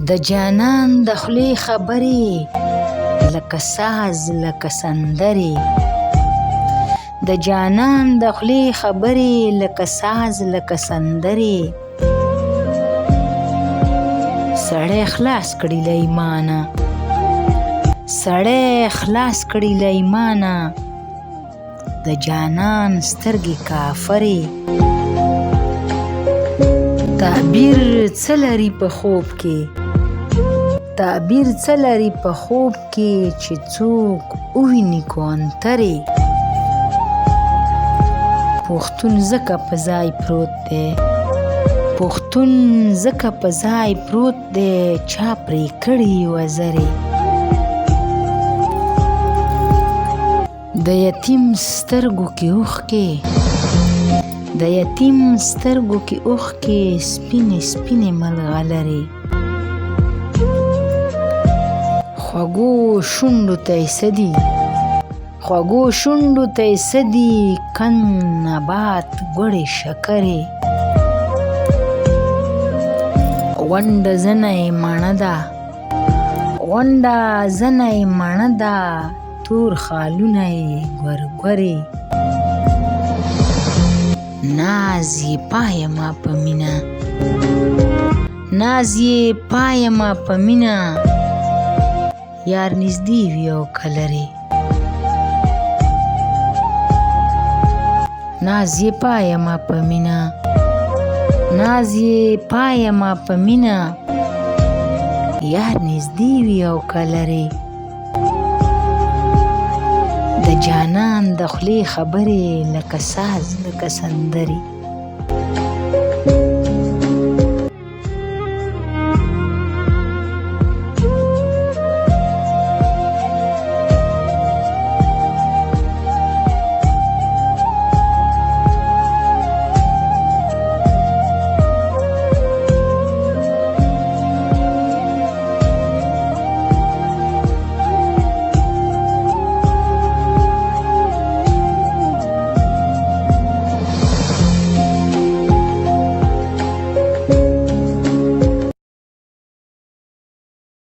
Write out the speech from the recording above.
د جانان د خولې خبرې لکه ساز لکه سندرې د جانان د خولې خبرې لکه ساز لکه سندرې سړی خلاص کړي له ایمانه سړی خلاص کړي له ایمانه د جانان سترګې کافرې تعبیر څه لري په خوب کې تعبیر څه لري په خوب کې چې څوک وویني کوانترې پښتون ځکه په ځای پروت دی پښتون ځکه په ځای پروت دی چا پرې کړي وزرې د یتیم سترګو کې اوښکې د یتیم سترګو کې اوښکې سپینې سپینې ملغلرې خوږو شونډو ته یې څه دي خوږو شونډو ته یې څه دي کند نبات ګوړې شکرې غونډه زنه یې مڼه ده غونډه زنه یې مڼه ده تور خالونه یې ګورګورې ناز یې پایمه په مینه ناز یې پایمه په مینه یار نږدې وي او که لرې ناز یې پایمه په مینه ناز یې پایمه په مینه یار نږدې وي او که لرې د جانان د خولې خبرې لکه ساز لکه سندرې